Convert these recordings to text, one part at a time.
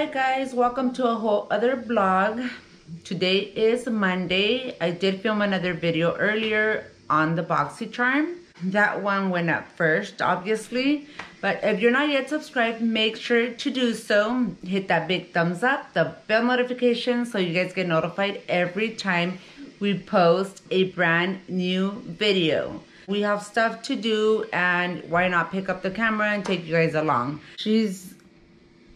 Alright guys, welcome to a whole other vlog. Today is Monday. I did film another video earlier on the BoxyCharm. That one went up first, obviously. But if you're not yet subscribed, make sure to do so. Hit that big thumbs up, the bell notification, so you guys get notified every time we post a brand new video. We have stuff to do, and why not pick up the camera and take you guys along. She's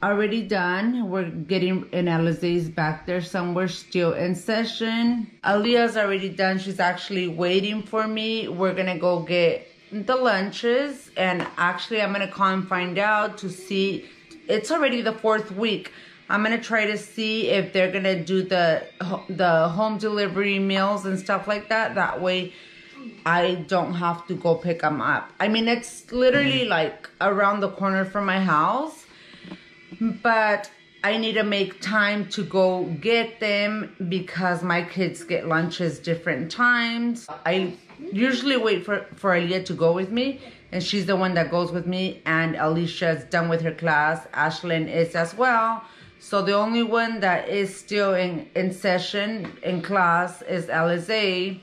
already done. We're getting in Alizé's back there somewhere, still in session. Aaliyah's already done. She's actually waiting for me. We're gonna go get the lunches, and actually I'm gonna call and find out to see. It's already the 4th week. I'm gonna try to see if they're gonna do the home delivery meals and stuff like that. That way I don't have to go pick them up. I mean, it's literally like around the corner from my house, but I need to make time to go get them because my kids get lunches different times. I usually wait for Aaliyah to go with me, and she's the one that goes with me, and Alicia's done with her class. Ashlyn is as well. So the only one that is still in session, in class, is Alizé.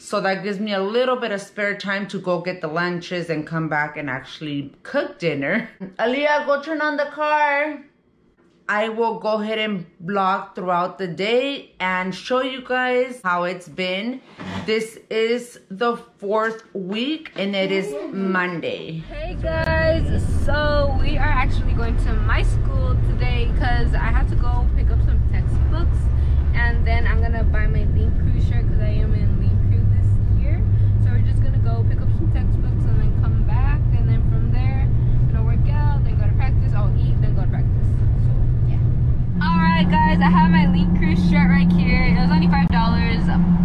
So that gives me a little bit of spare time to go get the lunches and come back and actually cook dinner. Aaliyah, go turn on the car. I will go ahead and vlog throughout the day and show you guys how it's been. This is the 4th week and it is Monday. Hey guys, so we are actually going to my school today because I have to go pick up some textbooks, and then I'm gonna buy my Lean Crew shirt because I am in Lean Crew this year. So we're just gonna go pick up some textbooks and then come back, and then from there I'm gonna work out, then go to practice. I'll eat, then go to practice. Alright guys, I have my Lean Crew shirt right here. It was only $5,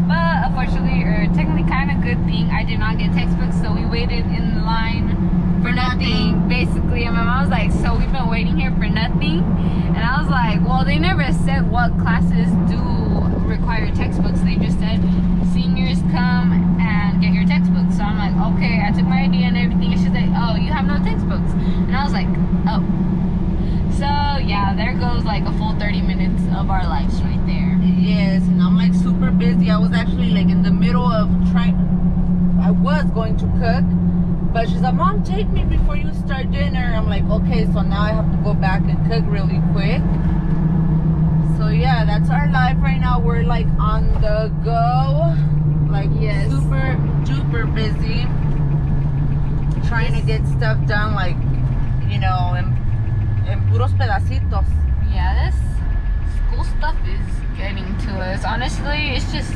but unfortunately, or technically kind of good thing, I did not get textbooks, so we waited in line for nothing, basically. And my mom was like, so we've been waiting here for nothing? And I was like, well, they never said what classes do require textbooks. They just said, seniors come and get your textbooks. So I'm like, okay, I took my ID and everything, and she's like, oh, you have no textbooks. And I was like, oh. So yeah, there goes like a full 30 minutes of our lives right there. Yes, and I'm like super busy. I was actually like in the middle of I was going to cook, but she's like, Mom, take me before you start dinner. I'm like, okay, so now I have to go back and cook really quick. So yeah, that's our life right now. We're like on the go, like yes, super duper busy, trying to get stuff done, like, you know, and puros pedacitos. Yeah, this school stuff is getting to us. Honestly, it's just,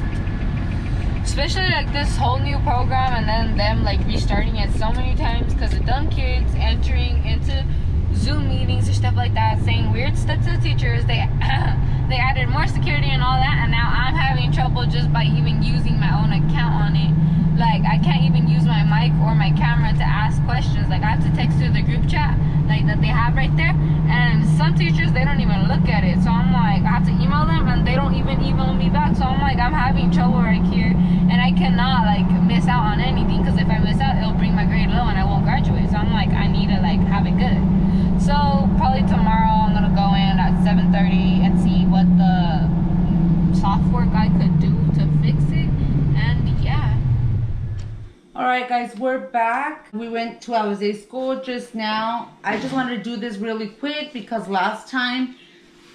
especially like this whole new program, and then them like restarting it so many times because of dumb kids entering into Zoom meetings and stuff like that, saying weird stuff to the teachers. They added more security and all that, and now I'm having trouble just by even using my own account on it. Like, I can't even use my mic or my camera to ask questions. Like, I have to text through the group chat, like, that they have right there. And some teachers, they don't even look at it. So I'm like, I have to email them, and they don't even email me back. So I'm like, I'm having trouble right here. And I cannot, like, miss out on anything. Because if I miss out, it'll bring my grade low and I won't graduate. So I'm like, I need to, like, have it good. So probably tomorrow I'm going to go in at 7:30 and see what the software guy could do to fix it. And yeah. Alright guys, we're back. We went to Alizé's school just now. I just wanted to do this really quick because last time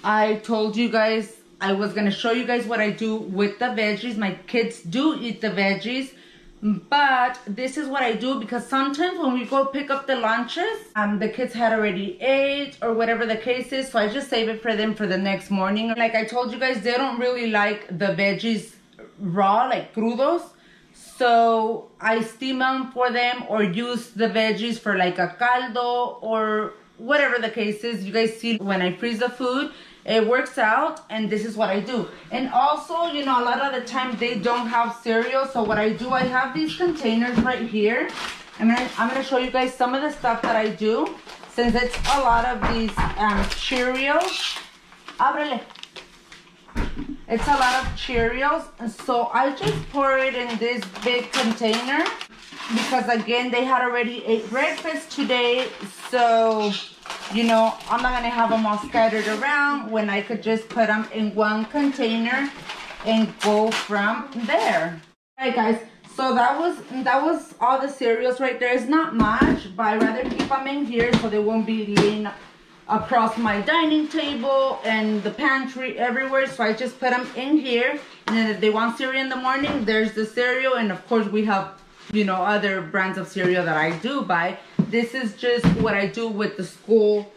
I told you guys I was going to show you guys what I do with the veggies. My kids do eat the veggies, but this is what I do because sometimes when we go pick up the lunches, the kids had already ate or whatever the case is, so I just save it for them for the next morning. Like I told you guys, they don't really like the veggies raw, like crudos. So I steam them for them or use the veggies for like a caldo or whatever the case is. You guys see when I freeze the food, it works out, and this is what I do. And also, you know, a lot of the time they don't have cereal. So what I do, I have these containers right here. And I'm gonna show you guys some of the stuff that I do. Since it's a lot of these Cheerios. Ábrele. It's a lot of Cheerios, so I just pour it in this big container because again they had already ate breakfast today, so you know, I'm not gonna have them all scattered around when I could just put them in one container and go from there. All right, guys. So that was all the cereals right there. It's not much, but I'd rather keep them in here so they won't be laying across my dining table and the pantry everywhere. So I just put them in here, and then if they want cereal in the morning, there's the cereal. And of course we have, you know, other brands of cereal that I do buy. This is just what I do with the school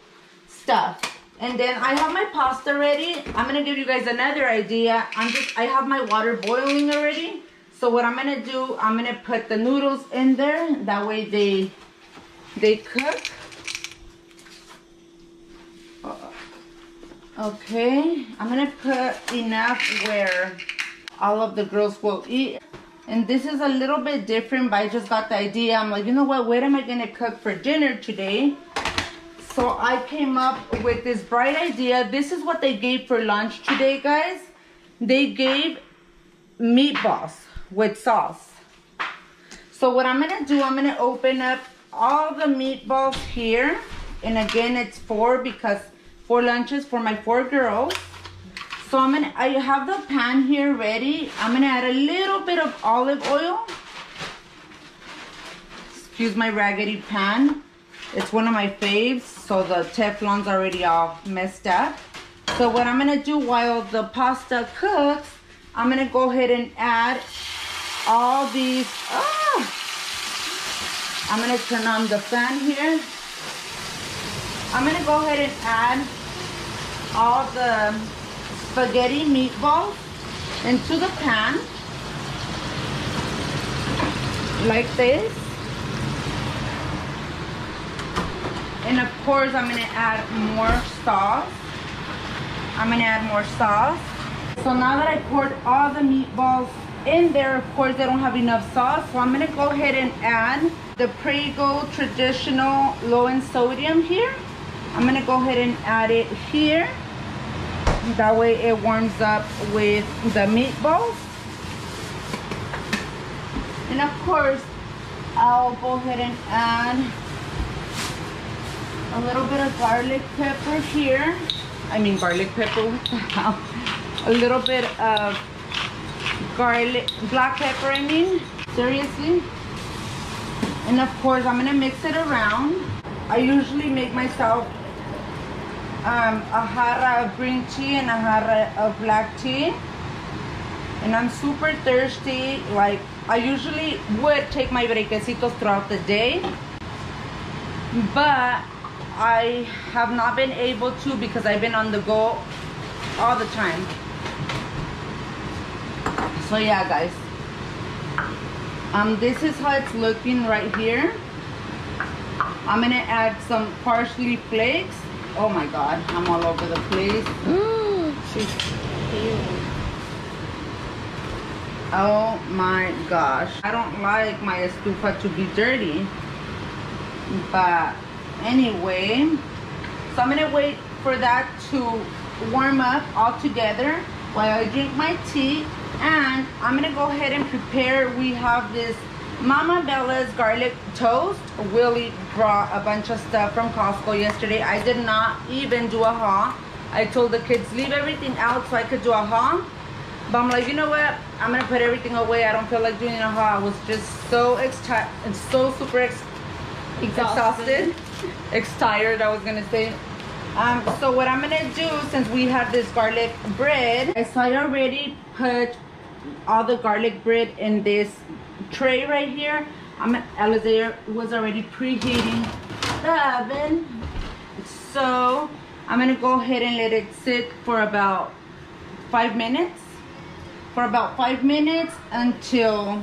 stuff. And then I have my pasta ready. I'm gonna give you guys another idea. I have my water boiling already. So what I'm gonna do, I'm gonna put the noodles in there. That way they cook. Okay, I'm gonna put enough where all of the girls will eat. And this is a little bit different, but I just got the idea. I'm like, you know what am I gonna cook for dinner today? So I came up with this bright idea. This is what they gave for lunch today, guys. They gave meatballs with sauce. So what I'm gonna do, I'm gonna open up all the meatballs here. And again, it's 4 because 4 lunches for my 4 girls. So I have the pan here ready. I'm gonna add a little bit of olive oil. Excuse my raggedy pan. It's one of my faves, so the Teflon's already all messed up. So what I'm gonna do while the pasta cooks, I'm gonna go ahead and add all these. I'm gonna turn on the fan here. I'm gonna go ahead and add all the spaghetti meatballs into the pan like this. And of course I'm gonna add more sauce. So now that I poured all the meatballs in there, of course they don't have enough sauce, so I'm gonna go ahead and add the Prego traditional low in sodium here. I'm gonna go ahead and add it here. That way it warms up with the meatballs. And of course, I'll go ahead and add a little bit of garlic pepper here. I mean garlic pepper, what the hell? A little bit of black pepper, I mean, seriously. And of course, I'm gonna mix it around. I usually make myself a jarra of green tea and a jarra of black tea. And I'm super thirsty. Like, I usually would take my brequecitos throughout the day, but I have not been able to because I've been on the go all the time. So yeah, guys, this is how it's looking right here. I'm gonna add some parsley flakes. Oh my god, I'm all over the place. She's cute. Oh my gosh, I don't like my estufa to be dirty, but anyway, so I'm gonna wait for that to warm up all together while I drink my tea. And I'm gonna go ahead and prepare. We have this Mama Bella's garlic toast. Willie brought a bunch of stuff from Costco yesterday. I did not even do a haul. I told the kids leave everything out so I could do a haul, but I'm like, you know what, I'm gonna put everything away. I don't feel like doing a haul. I was just so super exhausted, tired, I was gonna say. So what I'm gonna do, since we have this garlic bread, I already put all the garlic bread in this tray right here. Alistair was already preheating the oven, so I'm gonna go ahead and let it sit for about 5 minutes. Until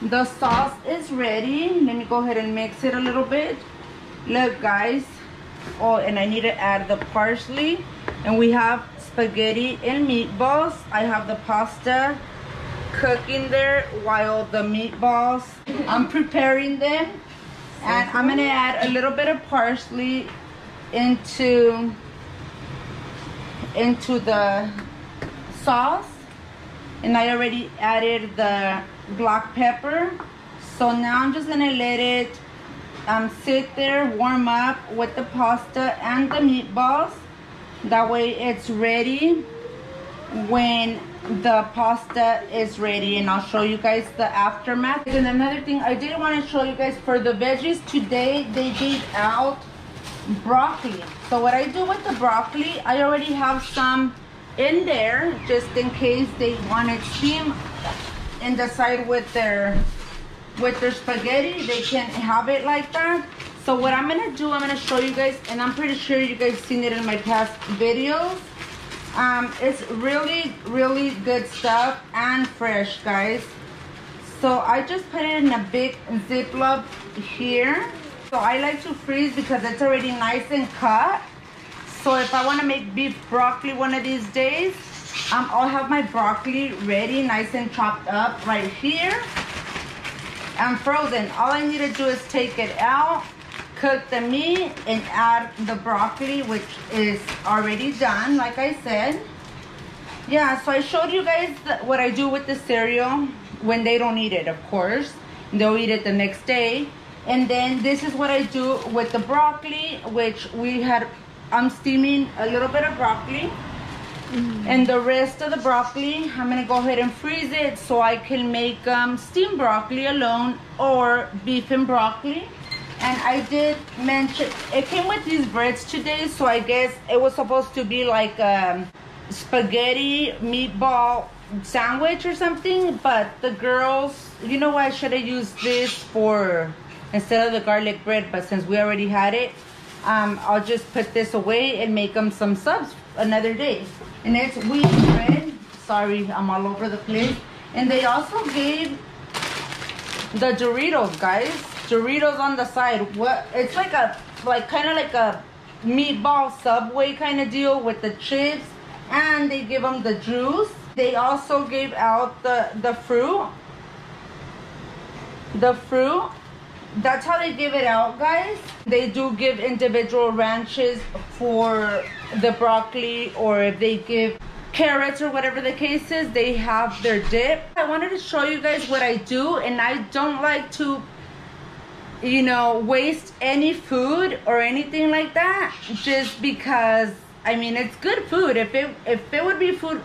the sauce is ready. Let me go ahead and mix it a little bit. Look, guys. Oh, and I need to add the parsley. And we have spaghetti and meatballs. I have the pasta cooking there while the meatballs, I'm preparing them. And I'm gonna add a little bit of parsley into the sauce. And I already added the black pepper. So now I'm just gonna let it sit there, warm up with the pasta and the meatballs. That way it's ready when the pasta is ready, and I'll show you guys the aftermath. And another thing I did want to show you guys, for the veggies today, they gave out broccoli. So what I do with the broccoli, I already have some in there just in case they wanted steam in the side with their spaghetti. They can have it like that. So what I'm gonna do, I'm gonna show you guys, and I'm pretty sure you guys seen it in my past videos. It's really good stuff and fresh, guys. So I just put it in a big Ziploc here. So I like to freeze because it's already nice and cut. So if I want to make beef broccoli one of these days, I'll have my broccoli ready, nice and chopped up right here and frozen. All I need to do is take it out, cook the meat, and add the broccoli, which is already done, like I said. Yeah, so I showed you guys what I do with the cereal when they don't eat it, of course. They'll eat it the next day. And then this is what I do with the broccoli, which I'm steaming a little bit of broccoli. And the rest of the broccoli, I'm gonna go ahead and freeze it so I can make steamed broccoli alone or beef and broccoli. And I did mention, it came with these breads today, so I guess it was supposed to be like a spaghetti meatball sandwich or something, but the girls, you know what, I should have used this for, instead of the garlic bread, but since we already had it, I'll just put this away and make them some subs another day. And it's wheat bread. Sorry, I'm all over the place. And they also gave the Doritos, guys. Doritos on the side. What? It's like kind of like a meatball Subway kind of deal with the chips, and they give them the juice. They also gave out the fruit. The fruit. That's how they give it out, guys. They do give individual ranches for the broccoli, or if they give carrots or whatever the case is, they have their dip. I wanted to show you guys what I do, and I don't like to, you know, waste any food or anything like that, just because, I mean, it's good food. If it would be food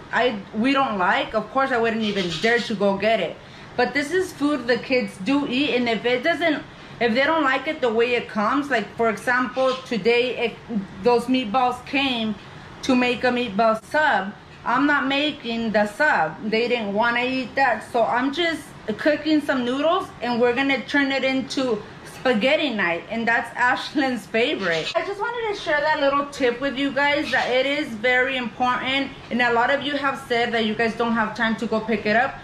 we don't like, of course I wouldn't even dare to go get it. But this is food the kids do eat, and if they don't like it the way it comes, like for example, today those meatballs came to make a meatball sub. I'm not making the sub. They didn't want to eat that, so I'm just cooking some noodles, and we're gonna turn it into spaghetti night, and that's Ashlyn's favorite. I just wanted to share that little tip with you guys, that it is very important, and a lot of you have said that you guys don't have time to go pick it up.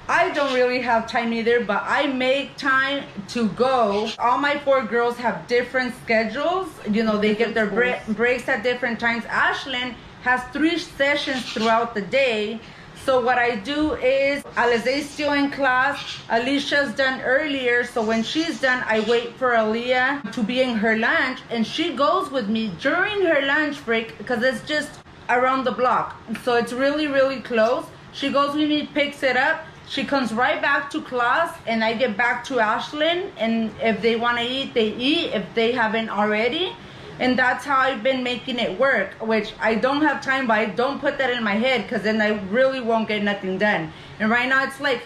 I don't really have time either, but I make time to go. All my 4 girls have different schedules. You know, they get their breaks at different times. Ashlyn has 3 sessions throughout the day. So what I do is, Alize's still in class, Alicia's done earlier, so when she's done, I wait for Aaliyah to be in her lunch, and she goes with me during her lunch break, because it's just around the block. So it's really close. She goes with me, picks it up, she comes right back to class, and I get back to Ashlyn, and if they want to eat, they eat, if they haven't already. And that's how I've been making it work, which I don't have time, but I don't put that in my head, because then I really won't get nothing done. And right now it's like,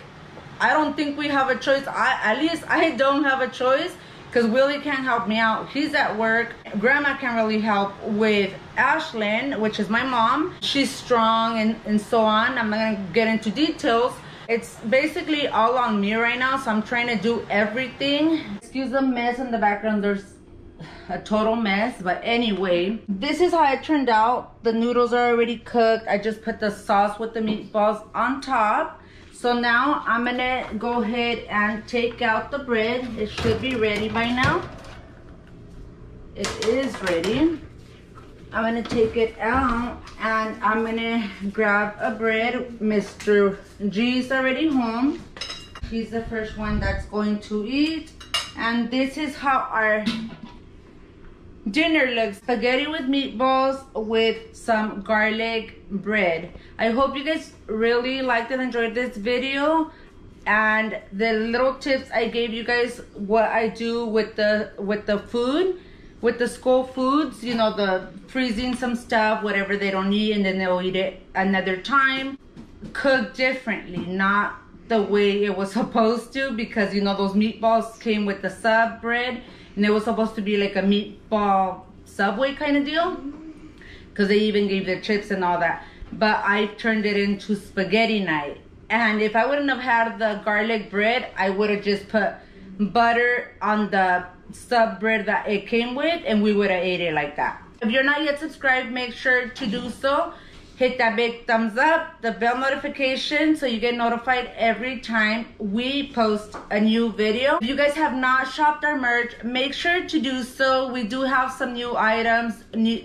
I don't think we have a choice. At least I don't have a choice, because Willie can't help me out. He's at work. Grandma can't really help with Ashlyn, which is my mom. She's strong and so on. I'm not gonna get into details. It's basically all on me right now, so I'm trying to do everything. Excuse the mess in the background. There's a total mess, but anyway, this is how it turned out. The noodles are already cooked. I just put the sauce with the meatballs on top. So now I'm gonna go ahead and take out the bread. It should be ready by now. It is ready. I'm gonna take it out, and I'm gonna grab a bread. Mr. G's already home. He's the first one that's going to eat. And this is how our dinner looks. Spaghetti with meatballs with some garlic bread. I hope you guys really liked and enjoyed this video. And the little tips I gave you guys, what I do with the food, with the school foods, you know, the freezing some stuff, whatever they don't eat, and then they'll eat it another time. Cook differently, not the way it was supposed to, because you know those meatballs came with the sub bread, and it was supposed to be like a meatball Subway kind of deal, because they even gave the chips and all that. But I turned it into spaghetti night. And if I wouldn't have had the garlic bread, I would have just put butter on the sub bread that it came with, and we would have ate it like that. If you're not yet subscribed, make sure to do so. Hit that big thumbs up, the bell notification, so you get notified every time we post a new video. If you guys have not shopped our merch, make sure to do so. We do have some new items,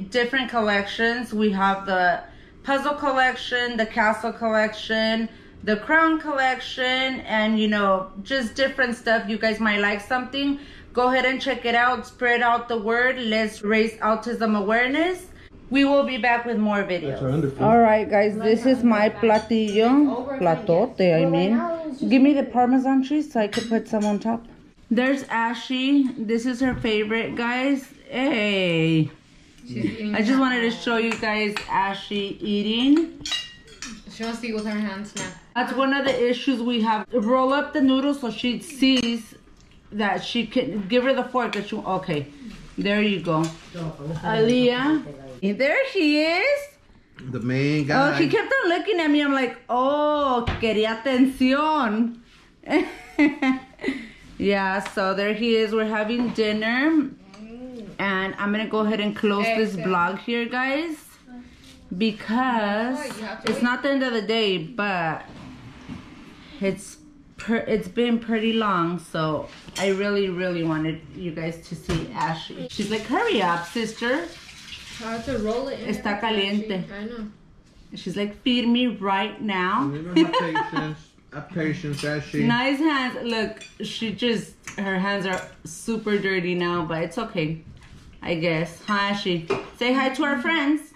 different collections. We have the puzzle collection, the castle collection, the crown collection, and you know, just different stuff. You guys might like something. Go ahead and check it out. Spread out the word. Let's raise autism awareness. We will be back with more videos. All right, guys, this is my platillo. Platote, I mean. Give me the Parmesan cheese so I could put some on top. There's Ashley. This is her favorite, guys. Hey. I just wanted to show you guys Ashley eating. She wants to eat with her hands now. That's one of the issues we have. Roll up the noodles so she sees that she can. Give her the fork. That she, okay, there you go. Aaliyah. There she is. The main guy. Oh, she kept on looking at me. I'm like, oh, quería atención. Yeah, so there he is. We're having dinner. And I'm going to go ahead and close this vlog here, guys. Because it's not the end of the day, but it's been pretty long. So I really wanted you guys to see Ashley. She's like, hurry up, sister. I have to roll it in. Está caliente. I know. She's like, feed me right now. Have patience, Ashley. Nice hands. Look, her hands are super dirty now, but it's okay, I guess. Huh, Ashley? Say hi to our friends.